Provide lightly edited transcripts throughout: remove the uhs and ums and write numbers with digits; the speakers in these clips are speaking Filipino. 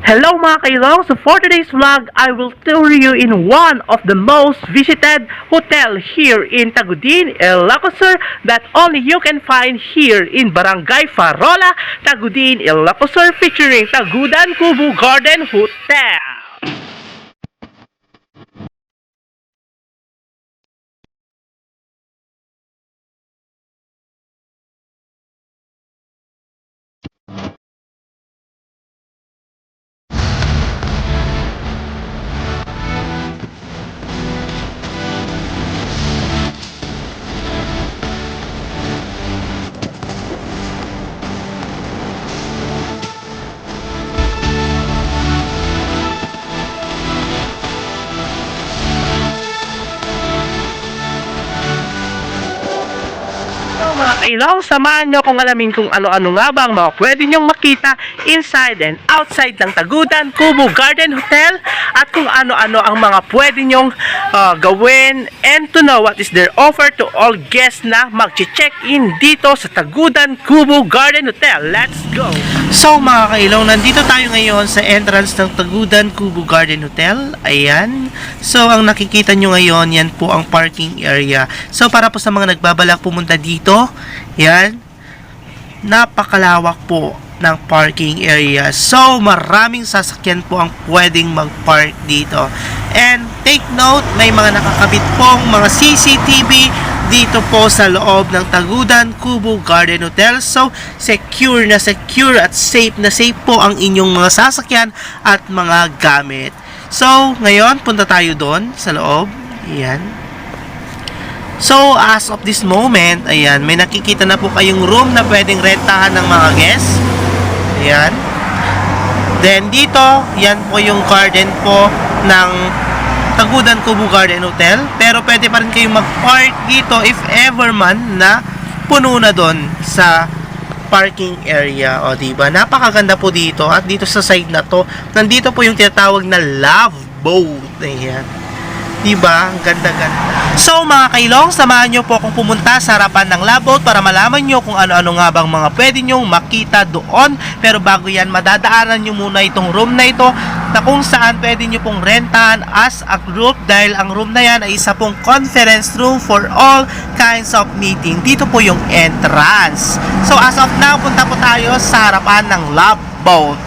Hello mga kailong! So for today's vlog, I will tour you in one of the most visited hotel here in Tagudin, Ilocos that only you can find here in Barangay Farola, Tagudin, Ilocos featuring Tagudan Kubo Garden Hotel. Mga kailaw, samahan nyo kung alamin kung ano-ano nga ba ang mga pwede nyong makita inside and outside ng Tagudan Kubo Garden Hotel at kung ano-ano ang mga pwede nyong gawin and to know what is their offer to all guests na mag-check-in dito sa Tagudan Kubo Garden Hotel. Let's go! So mga kailaw, nandito tayo ngayon sa entrance ng Tagudan Kubo Garden Hotel. Ayan. So ang nakikita nyo ngayon, yan po ang parking area. So para po sa mga nagbabalak pumunta dito, yan, napakalawak po ng parking area. So, maraming sasakyan po ang pwedeng mag-park dito. And take note, may mga nakakabit pong mga CCTV dito po sa loob ng Tagudan Kubo Garden Hotel. So, secure na secure at safe na safe po ang inyong mga sasakyan at mga gamit. So, ngayon, punta tayo doon sa loob. Ayan. So, as of this moment, ayan, may nakikita na po kayong room na pwedeng rentahan ng mga guests. Ayan. Then, dito, yan po yung garden po ng Tagudan Kubo Garden Hotel. Pero, pwede pa rin kayong mag-park dito if ever man na puno na doon sa parking area. O, diba? Napakaganda po dito. At dito sa side na to, nandito po yung tinatawag na love boat. Ayan. Diba? Ang ganda-ganda. So mga kailong, samahan nyo po akong pumunta sa harapan ng labot para malaman nyo kung ano-ano nga bang mga pwede nyong makita doon. Pero bago yan, madadaanan nyo muna itong room na ito na kung saan pwede nyo pong rentahan as a group dahil ang room na yan ay isa pong conference room for all kinds of meeting. Dito po yung entrance. So as of now, punta po tayo sa harapan ng love boat.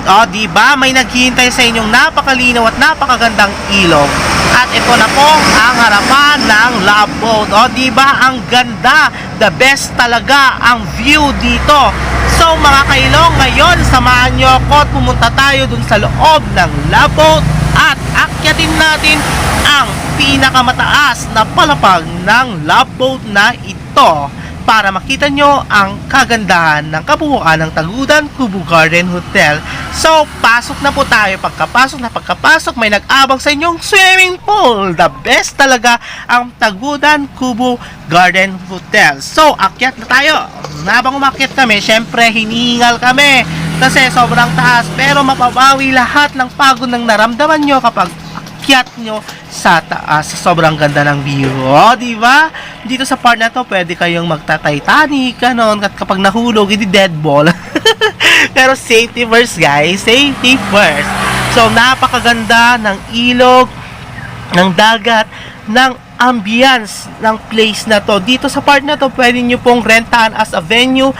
O, diba? May naghihintay sa inyong napakalinaw at napakagandang ilog. At ito na po ang harapan ng love boat. O, diba? Ang ganda. The best talaga ang view dito. So, mga kailong, ngayon, samahan nyo ako at pumunta tayo dun sa loob ng love boat at akyatin natin ang pinakamataas na palapag ng love boat na ito para makita nyo ang kagandahan ng kabuuan ng Tagudan Kubo Garden Hotel. So, pasok na po tayo. Pagkapasok, may nag-abang sa inyong swimming pool. The best talaga ang Tagudan Kubo Garden Hotel. So, akyat na tayo. Habang umakyat kami, syempre, hinihingal kami kasi sobrang taas. Pero mapapawi lahat ng pagod ng naramdaman nyo kapag akyat nyo sa taas. Sobrang ganda ng view. O, diba? Dito sa part na to, pwede kayong magta-Titanic, ganon. At kapag nahulog, hindi dead ball. Pero safety first, guys. Safety first. So, napakaganda ng ilog, ng dagat, ng ambience ng place na to. Dito sa part na to, pwede nyo pong rentahan as a venue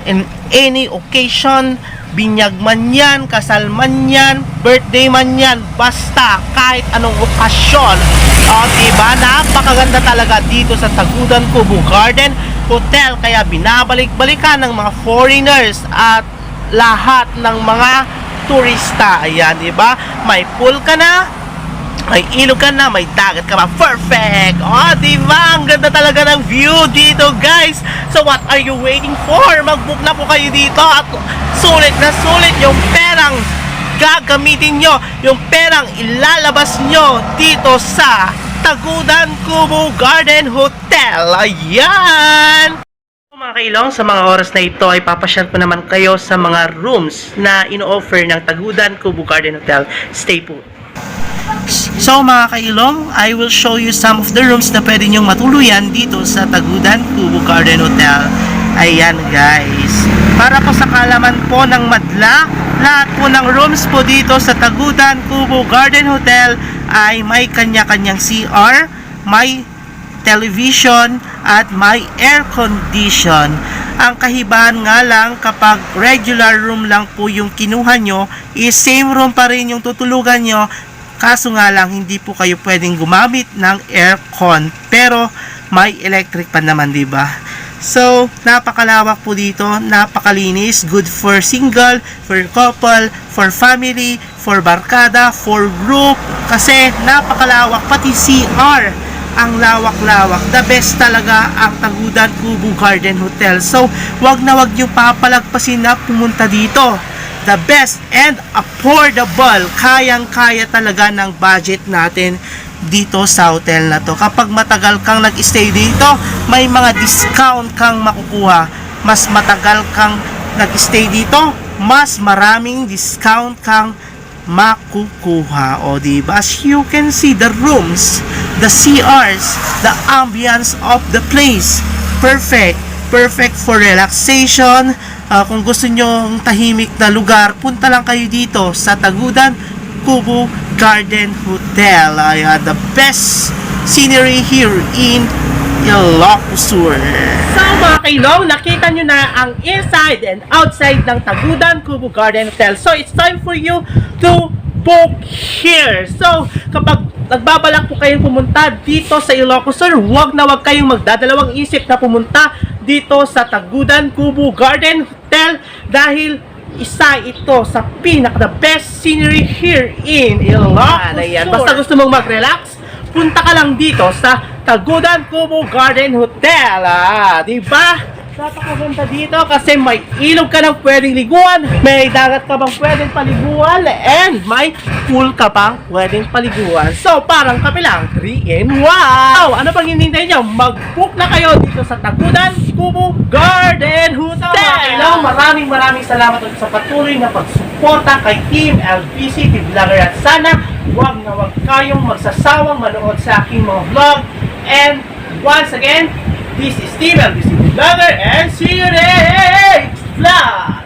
in any occasion. Binyag man yan, kasal man yan, birthday man yan, basta kahit anong okasyon. O, diba? Napakaganda talaga dito sa Tagudan Kubo Garden Hotel. Kaya binabalik-balikan ng mga foreigners at lahat ng mga turista. Ayan, diba? May pool ka na, may ilog ka na, may dagat ka pa. Perfect! O, diba? Ang ganda talaga ng view dito, guys. So, what are you waiting for? Mag-book na po kayo dito at sulit na sulit yung perang gagamitin nyo, yung perang ilalabas nyo dito sa Tagudan Kubo Garden Hotel. Ayan! Mga kailong, sa mga oras na ito ay papasyal po naman kayo sa mga rooms na ino-offer ng Tagudan Kubo Garden Hotel. Stay put. So mga kailong, I will show you some of the rooms na pwede nyong matuluyan dito sa Tagudan Kubo Garden Hotel. Ayan guys. Para po sa kalaman po ng madla, lahat po ng rooms po dito sa Tagudan Kubo Garden Hotel ay may kanya-kanyang CR, may television at may air condition. Ang kahibahan nga lang kapag regular room lang po yung kinuha nyo, is same room pa rin yung tutulugan nyo, kaso nga lang hindi po kayo pwedeng gumamit ng aircon, pero may electric pa naman, di ba? So, napakalawak po dito, napakalinis, good for single, for couple, for family, for barkada, for group, kasi napakalawak, pati CR, ang lawak-lawak. The best talaga ang Tagudan Kubo Garden Hotel. So, wag na wag niyo papalagpasin na pumunta dito. The best and affordable, kayang-kaya talaga ng budget natin dito sa hotel na to. Kapag matagal kang nag-stay dito, may mga discount kang makukuha. Mas matagal kang nag-stay dito, mas maraming discount kang makukuha. O diba? As you can see, the rooms, the CRs, the ambience of the place, perfect. Perfect for relaxation. Kung gusto nyo tahimik na lugar, punta lang kayo dito sa Tagudan Kubo Garden Hotel. The best scenery here in Ilocos Sur. So mga kailong, nakita nyo na ang inside and outside ng Tagudan Kubo Garden Hotel. So it's time for you to book here. So kapag nagbabalak po kayong pumunta dito sa Ilocos Sur, huwag na huwag kayong magdadalawang isip na pumunta dito sa Tagudan Kubo Garden Hotel dahil isa ito sa the best scenery here in Ilocos Sur. Basta gusto mong mag-relax, punta ka lang dito sa Tagudan Kubo Garden Hotel. Diba? Napakaganda dito kasi may ilog ka nang pwedeng liguan, may dagat ka bang pwedeng paliguan, and may pool ka bang pwedeng paliguan. So, parang kape lang, 3-in-1. So, ano pang hinihintay nyo? Mag-book na kayo dito sa Tagudan Kubo Garden Hotel. So, maraming salamat sa patuloy na pagsuporta kay Team LBC, Team Vlogger, at sana huwag na huwag kayong magsasawang manood sa aking mga vlog. And once again, this is Team LBC Vlogger, and see you next vlog!